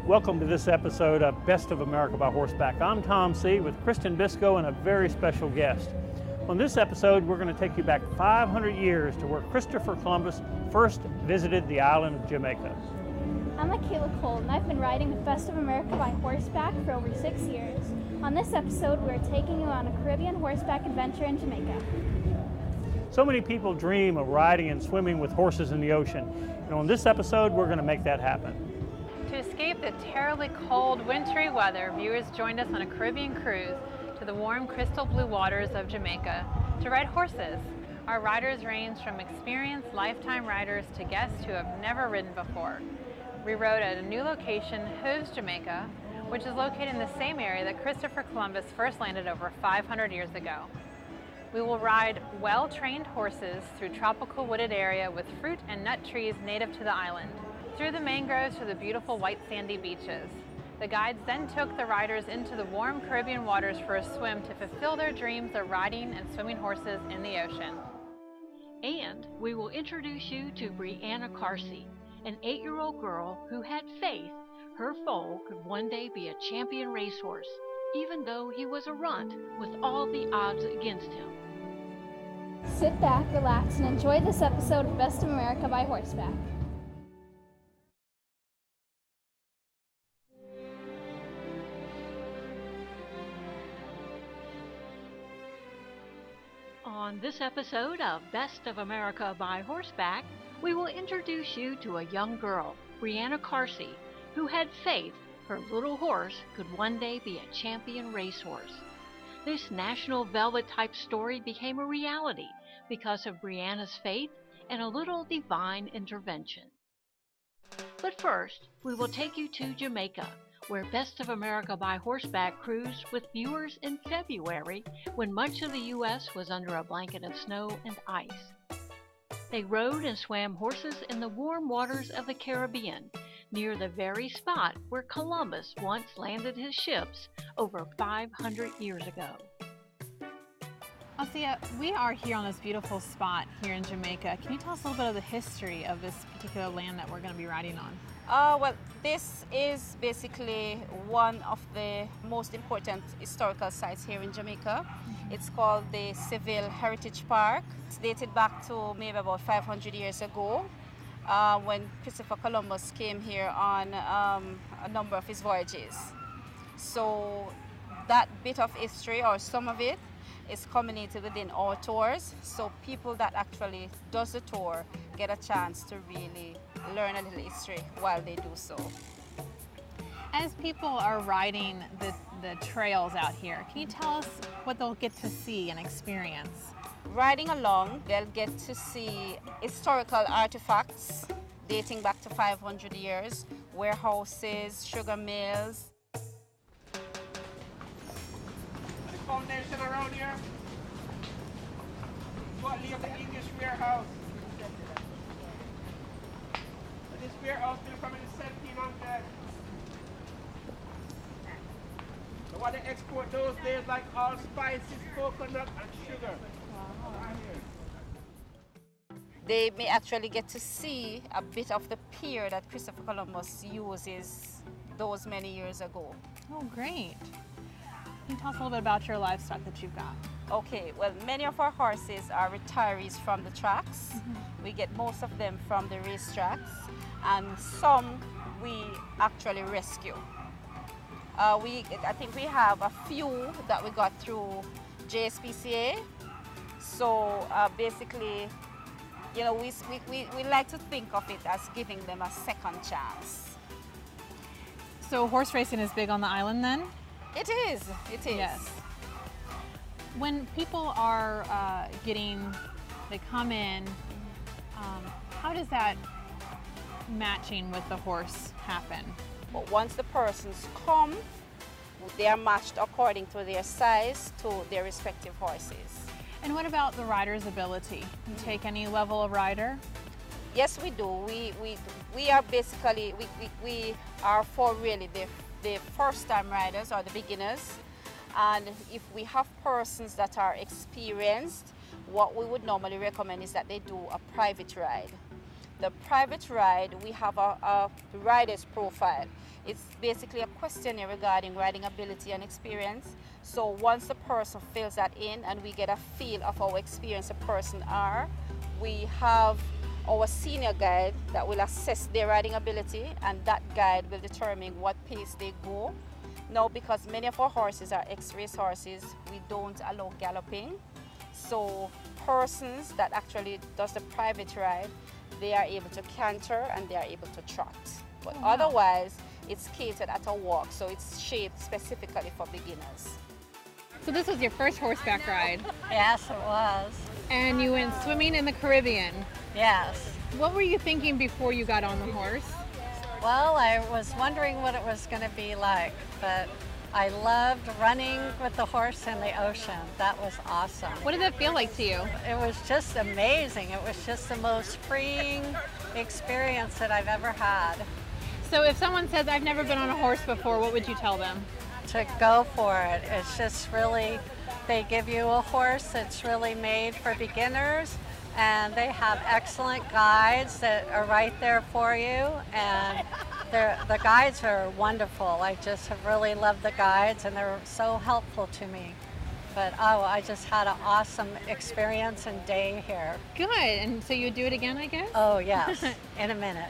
Welcome to this episode of Best of America by Horseback. I'm Tom Seay with Kristen Biscoe and a very special guest. On this episode, we're going to take you back 500 years to where Christopher Columbus first visited the island of Jamaica. I'm Michaela Cole, and I've been riding with Best of America by Horseback for over 6 years. On this episode, we're taking you on a Caribbean horseback adventure in Jamaica. So many people dream of riding and swimming with horses in the ocean, and on this episode, we're going to make that happen. To escape the terribly cold, wintry weather, viewers joined us on a Caribbean cruise to the warm, crystal blue waters of Jamaica to ride horses. Our riders range from experienced lifetime riders to guests who have never ridden before. We rode at a new location, Hooves Jamaica, which is located in the same area that Christopher Columbus first landed over 500 years ago. We will ride well-trained horses through tropical wooded area with fruit and nut trees native to the island, through the mangroves to the beautiful white sandy beaches. The guides then took the riders into the warm Caribbean waters for a swim to fulfill their dreams of riding and swimming horses in the ocean. And we will introduce you to Breana Carsey, an 8-year-old girl who had faith her foal could one day be a champion racehorse, even though he was a runt with all the odds against him. Sit back, relax, and enjoy this episode of Best of America by Horseback. On this episode of Best of America by Horseback, we will introduce you to a young girl, Breana Carsey, who had faith her little horse could one day be a champion racehorse. This national velvet-type story became a reality because of Breana's faith and a little divine intervention. But first, we will take you to Jamaica, where Best of America by Horseback cruised with viewers in February when much of the U.S. was under a blanket of snow and ice. They rode and swam horses in the warm waters of the Caribbean, near the very spot where Columbus once landed his ships over 500 years ago. Althea, we are here on this beautiful spot here in Jamaica. Can you tell us a little bit of the history of this particular land that we're going to be riding on? Well, this is basically one of the most important historical sites here in Jamaica. It's called the Seay Heritage Park. It's dated back to maybe about 500 years ago when Christopher Columbus came here on a number of his voyages. So that bit of history, or some of it, is culminated within our tours. So people that actually does the tour get a chance to really learn a little history while they do so. As people are riding the trails out here, can you tell us what they'll get to see and experience? Riding along, they'll get to see historical artifacts dating back to 500 years, warehouses, sugar mills. The foundation around here, what leave the English warehouse. This warehouse built from in the 1700s. So what they export those days, like all spices, coconut and sugar. Wow. They may actually get to see a bit of the pier that Christopher Columbus uses those many years ago. Oh, great. Can you tell us a little bit about your livestock that you've got? Okay, well, many of our horses are retirees from the tracks. We get most of them from the racetracks, and some we actually rescue. I think we have a few that we got through JSPCA. So basically, you know, we like to think of it as giving them a second chance. So horse racing is big on the island then? It is. Yes. When people are they come in, how does that matching with the horse happen? But once the persons come, they are matched according to their size to their respective horses. And what about the rider's ability? You take any level of rider? Yes, we do. We are basically, we are for really the first-time riders or the beginners. And if we have persons that are experienced, what we would normally recommend is that they do a private ride. The private ride, we have a rider's profile. It's basically a questionnaire regarding riding ability and experience. So once the person fills that in and we get a feel of how experienced a person are, we have our senior guide that will assess their riding ability, and that guide will determine what pace they go. Now, because many of our horses are X-race horses, we don't allow galloping. So persons that actually does the private ride, they are able to canter and they are able to trot. But otherwise, it's catered at a walk, so it's shaped specifically for beginners. So this was your first horseback ride, Yes, it was. and you went swimming in the Caribbean. Yes. What were you thinking before you got on the horse? Well, I was wondering what it was going to be like, but I loved running with the horse in the ocean. That was awesome. What did that feel like to you? It was just amazing. It was just the most freeing experience that I've ever had. So if someone says, I've never been on a horse before, what would you tell them? To go for it. It's just really, they give you a horse that's really made for beginners, and they have excellent guides that are right there for you, and the guides are wonderful. I just have really loved the guides, and they're so helpful to me. But I just had an awesome experience and day here. Good, and so you would do it again, I guess? Oh yes, in a minute.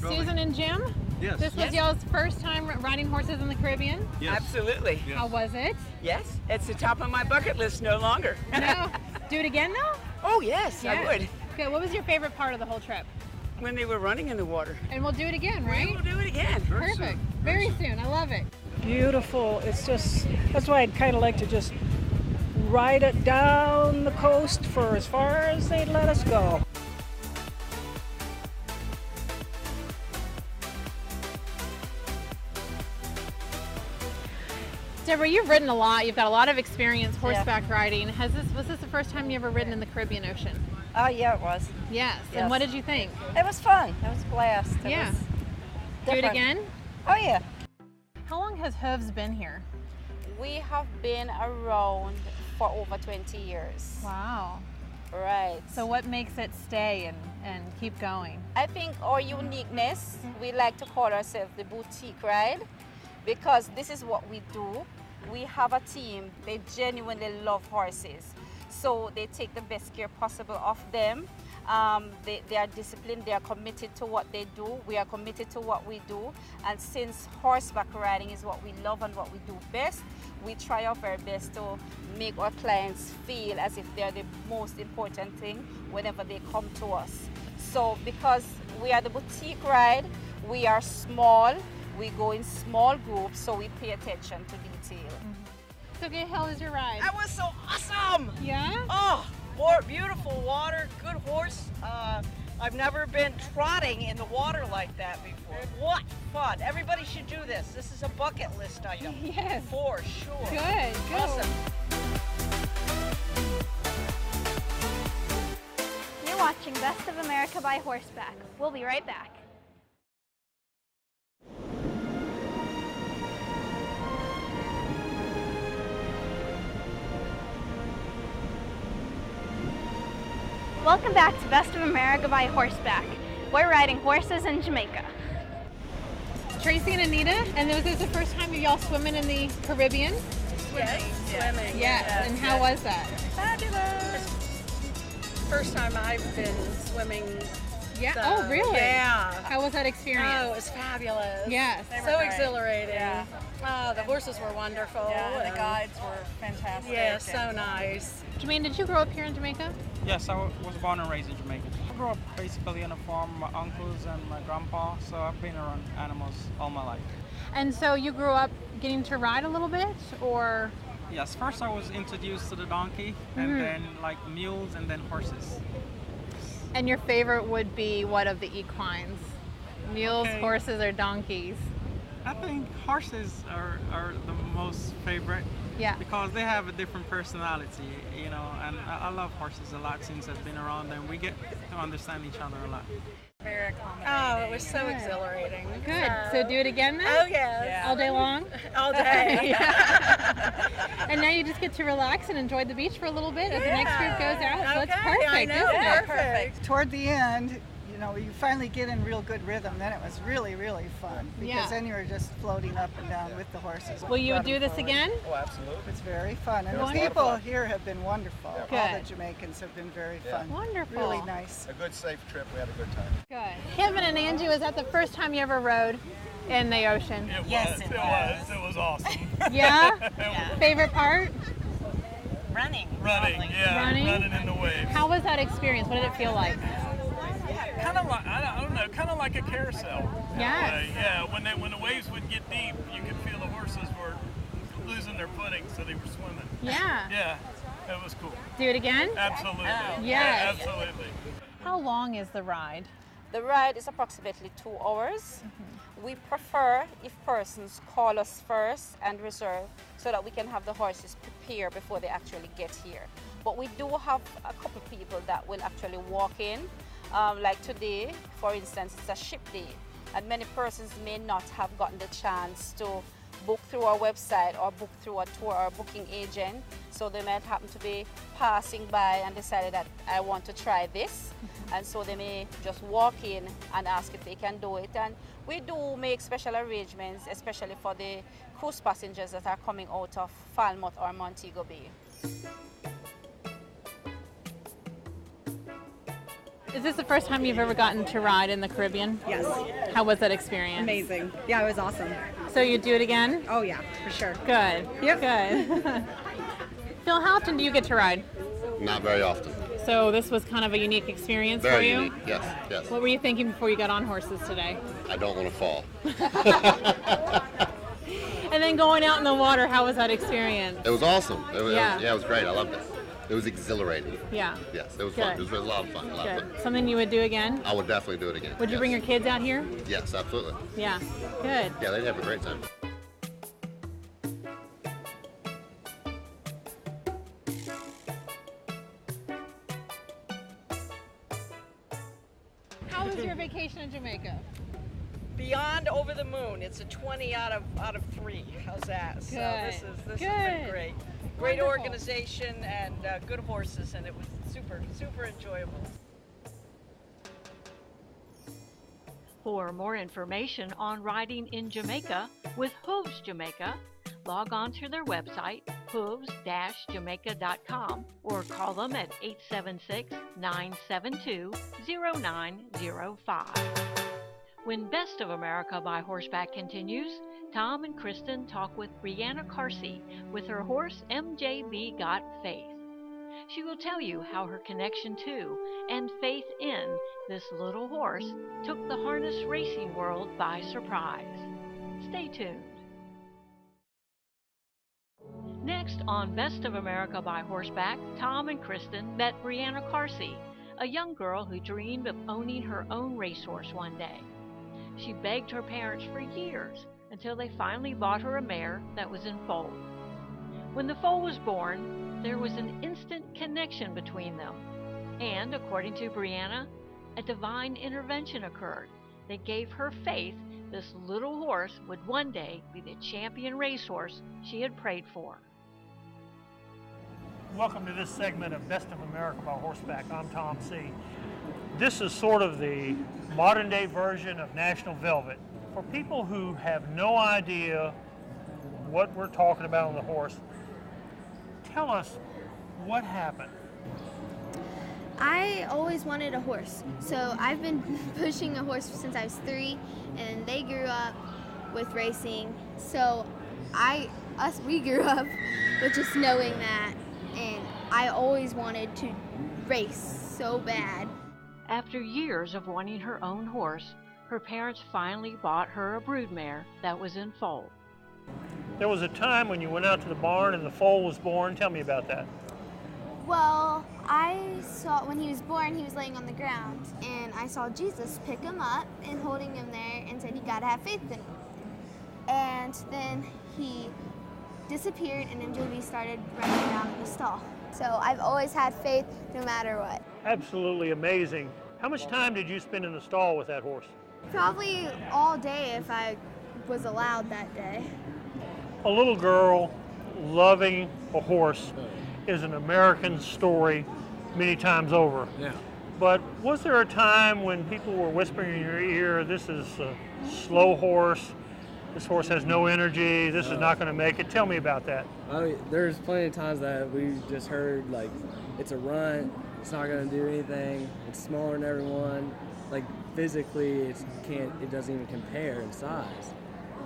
Susan and Jim? Yes. This was y'all's first time riding horses in the Caribbean? Yes. Absolutely. Yes. How was it? Yes, it's the top of my bucket list no longer. No. Do it again though? Oh yes, I would. Good. What was your favorite part of the whole trip? When they were running in the water. And we'll do it again, right? We'll do it again. Perfect. Very soon. I love it. Beautiful. It's just, that's why I'd kind of like to just ride it down the coast for as far as they'd let us go. Deborah, you've ridden a lot. You've got a lot of experience horseback riding. Was this the first time you ever ridden in the Caribbean Ocean? Oh, yeah, it was. Yes. Yes. And what did you think? It was fun. It was a blast. It Yeah. was Do it different. again? Oh, yeah. How long has Hooves been here? We have been around for over 20 years. Wow. Right. So what makes it stay and keep going? I think our uniqueness, we like to call ourselves the boutique ride, because this is what we do. We have a team, they genuinely love horses. So they take the best care possible of them. They are disciplined, they are committed to what they do. We are committed to what we do. And since horseback riding is what we love and what we do best, we try our very best to make our clients feel as if they're the most important thing whenever they come to us. So because we are the boutique ride, we are small, we go in small groups, so we pay attention to detail. So good, how was your ride? That was so awesome! Yeah? Oh, more beautiful water, good horse. I've never been trotting in the water like that before. What fun! Everybody should do this. This is a bucket list item. Yes. For sure. Good, good. Awesome. You're watching Best of America by Horseback. We'll be right back. Welcome back to Best of America by Horseback. We're riding horses in Jamaica. Tracy and Anita, and was this the first time y'all swimming in the Caribbean? Yes, swimming. Yes. And how was that? Fabulous. First time I've been swimming. Yeah. So, Oh, really? Yeah. How was that experience? Oh, it was fabulous. Yes. So exhilarating. Yeah. Oh, the horses were wonderful. Yeah, and the and- guides were fantastic. Yeah, so nice. Jermaine, did you grow up here in Jamaica? Yes, I was born and raised in Jamaica. I grew up basically on a farm, my uncles and my grandpa, so I've been around animals all my life. And so you grew up getting to ride a little bit, or? Yes, first I was introduced to the donkey, and then like mules, and then horses. And your favorite would be what of the equines? Mules, Okay. horses, or donkeys? I think horses are the most favorite. Yeah. Because they have a different personality, you know, and I love horses a lot since I've been around them. We get to understand each other a lot. Very accommodating. Oh, it was so exhilarating. Good. So do it again then? Oh, yes. All day long? All day. And now you just get to relax and enjoy the beach for a little bit as the next group goes out. So it's Okay, perfect, I know. isn't it? Perfect. Toward the end, you know, you finally get in real good rhythm, then it was really, really fun. Because then you were just floating up and down with the horses. Will you do this again? Oh, absolutely. It's very fun. And the Wonderful. people here have been wonderful. Good. All the Jamaicans have been very fun. Wonderful. Really nice. A good, safe trip. We had a good time. Good. Kevin and Angie, was that the first time you ever rode in the ocean? It was. Yes, it was. It was awesome. Yeah? Favorite part? Running. Running in the waves. How was that experience? What did it feel like? Kind of like, I don't know, kind of like a carousel. Yes. Yeah, when the waves would get deep, you could feel the horses were losing their footing, so they were swimming. Yeah. Yeah, it was cool. Do it again? Absolutely. Yes. Yeah, absolutely. How long is the ride? The ride is approximately 2 hours. We prefer if persons call us first and reserve so that we can have the horses prepare before they actually get here. But we do have a couple people that will actually walk in. Like today, for instance, it's a ship day, and many persons may not have gotten the chance to book through our website or book through a tour or booking agent. So they might happen to be passing by and decided that I want to try this. And so they may just walk in and ask if they can do it. And we do make special arrangements, especially for the cruise passengers that are coming out of Falmouth or Montego Bay. Is this the first time you've ever gotten to ride in the Caribbean? Yes. How was that experience? Amazing. Yeah, it was awesome. So you do it again? Oh yeah, for sure. Good. Yep. Good. Phil, how often do you get to ride? Not very often. So this was kind of a unique experience for Very you? unique, yes, yes. What were you thinking before you got on horses today? I don't want to fall. And then going out in the water, how was that experience? It was awesome. It was great. I loved it. It was exhilarating. Yeah. Yes, it was Good. fun. It was a lot of fun. Good. Something you would do again? I would definitely do it again. Would you bring your kids out here? Yes, absolutely. Yeah. Good. Yeah, they'd have a great time. How was your vacation in Jamaica? Beyond over the moon. It's a 20 out of 3. How's that? So this has been great. Great Wonderful. organization and good horses, and it was super enjoyable. For more information on riding in Jamaica with Hooves Jamaica, log on to their website, hooves-jamaica.com, or call them at 876-972-0905. When Best of America by Horseback continues, Tom and Kristen talk with Breana Carsey with her horse MJB Got Faith. She will tell you how her connection to and faith in this little horse took the harness racing world by surprise. Stay tuned. Next on Best of America by Horseback, Tom and Kristen met Breana Carsey, a young girl who dreamed of owning her own racehorse one day. She begged her parents for years until they finally bought her a mare that was in foal. When the foal was born, there was an instant connection between them. And, according to Breana, a divine intervention occurred that gave her faith this little horse would one day be the champion racehorse she had prayed for. Welcome to this segment of Best of America by Horseback. I'm Tom Seay. This is sort of the modern day version of National Velvet. For people who have no idea what we're talking about on the horse, tell us what happened. I always wanted a horse, so I've been pushing a horse since I was 3, and they grew up with racing. So we grew up with just knowing that, and I always wanted to race so bad. After years of wanting her own horse, her parents finally bought her a broodmare that was in foal. There was a time when you went out to the barn and the foal was born. Tell me about that. Well, I saw when he was born, he was laying on the ground, and I saw Jesus pick him up and holding him there and said, "You gotta have faith in him." And then he disappeared, and MJB started running around in the stall. So I've always had faith no matter what. Absolutely amazing. How much time did you spend in the stall with that horse? Probably all day if I was allowed that day. A little girl loving a horse is an American story many times over. Yeah. But was there a time when people were whispering in your ear, this is a slow horse, this horse has no energy, this is not going to make it? Tell me about that. There's plenty of times that we just heard, like, it's a runt, it's not going to do anything, it's smaller than everyone. Like, physically, it doesn't even compare in size.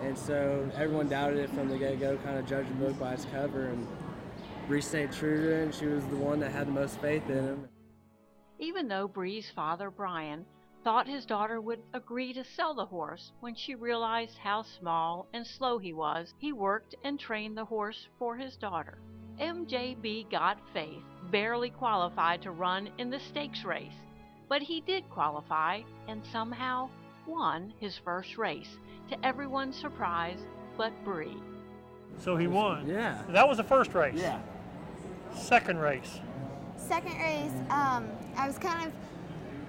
And so everyone doubted it from the get-go, kind of judged the book by its cover, and Bree stayed true to it, and she was the one that had the most faith in him. Even though Bree's father, Brian, thought his daughter would agree to sell the horse when she realized how small and slow he was, he worked and trained the horse for his daughter. MJB Got Faith barely qualified to run in the stakes race, but he did qualify and somehow won his first race, to everyone's surprise but Bree. So he won? Yeah. That was the first race? Yeah. Second race? Second race, I was kind of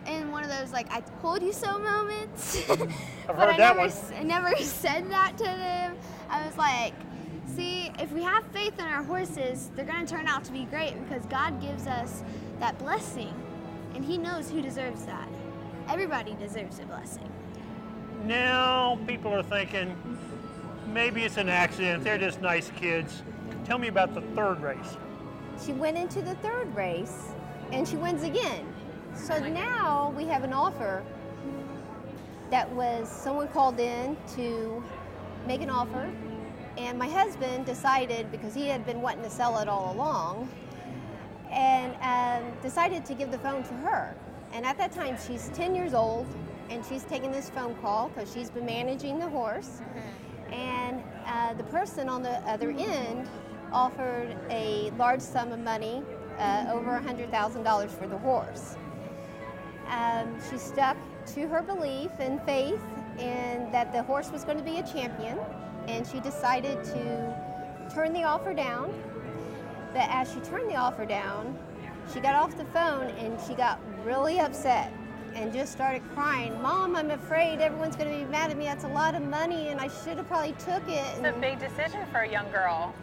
in one of those, like, I told you so moments. I've but heard that one. I never said that to them. I was like, see, if we have faith in our horses, they're going to turn out to be great because God gives us that blessing, and He knows who deserves that. Everybody deserves a blessing. Now people are thinking, maybe it's an accident, they're just nice kids. Tell me about the third race. She went into the third race, and she wins again. So now we have an offer that was, someone called in to make an offer, and my husband decided, because he had been wanting to sell it all along, and decided to give the phone to her. And at that time, she's 10 years old, and she's taking this phone call because she's been managing the horse. And the person on the other end offered a large sum of money, over $100,000 for the horse. She stuck to her belief and faith in that the horse was going to be a champion, and she decided to turn the offer down. But as she turned the offer down, she got off the phone and she got really upset and just started crying. Mom, I'm afraid everyone's going to be mad at me. That's a lot of money, and I should have probably took it. It's a big decision for a young girl.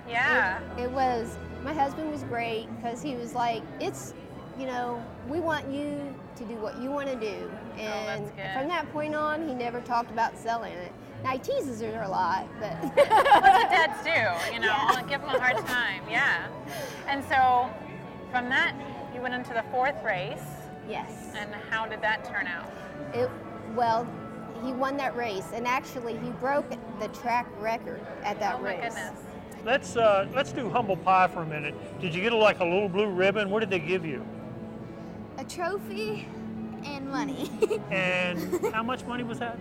Yeah. It was. My husband was great because he was like, it's, you know, we want you to do what you want to do. And from that point on, he never talked about selling it. Now, he teases her a lot, but... That's what dads do, you know, Yeah. give them a hard time, yeah. And so, from that, you went into the fourth race. Yes. And how did that turn out? Well, he won that race, and actually, he broke the track record at that race. Oh, my goodness. Let's do humble pie for a minute. Did you get like a little blue ribbon? What did they give you? A trophy and money. And how much money was that?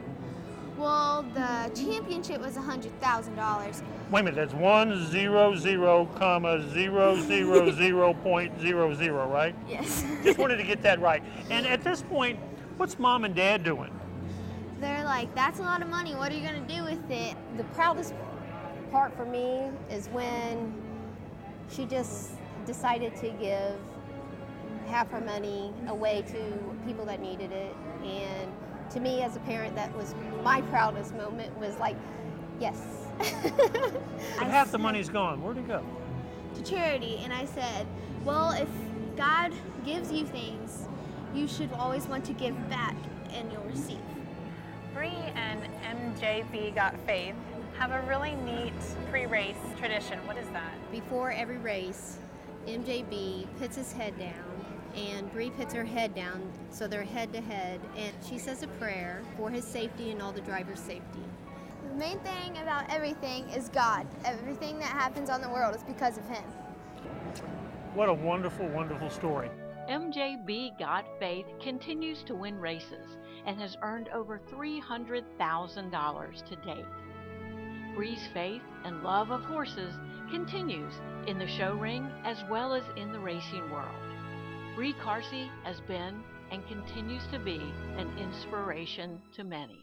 Well, the championship was $100,000. Wait a minute, that's 100,000.00, right? Yes. Just wanted to get that right. And at this point, what's Mom and Dad doing? They're like, that's a lot of money. What are you going to do with it? The proudest part for me is when she just decided to give half her money away to people that needed it. And to me as a parent, that was my proudest moment, was like, yes. But half the money's gone. Where'd it go? To charity. And I said, well, if God gives you things, you should always want to give back and you'll receive. Bree and MJB Got Faith have a really neat pre-race tradition. What is that? Before every race, MJB puts his head down and Bree puts her head down, so they're head to head, and she says a prayer for his safety and all the drivers' safety. The main thing about everything is God. Everything that happens on the world is because of Him. What a wonderful, wonderful story. MJB Got Faith continues to win races and has earned over $300,000 to date. Bree's faith and love of horses continues in the show ring as well as in the racing world. Breana Carsey has been and continues to be an inspiration to many.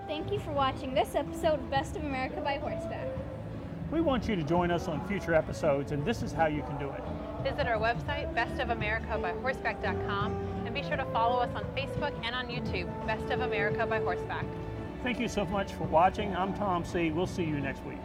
Thank you for watching this episode of Best of America by Horseback. We want you to join us on future episodes, and this is how you can do it. Visit our website, bestofamericabyhorseback.com, and be sure to follow us on Facebook and on YouTube, Best of America by Horseback. Thank you so much for watching. I'm Tom Seay. We'll see you next week.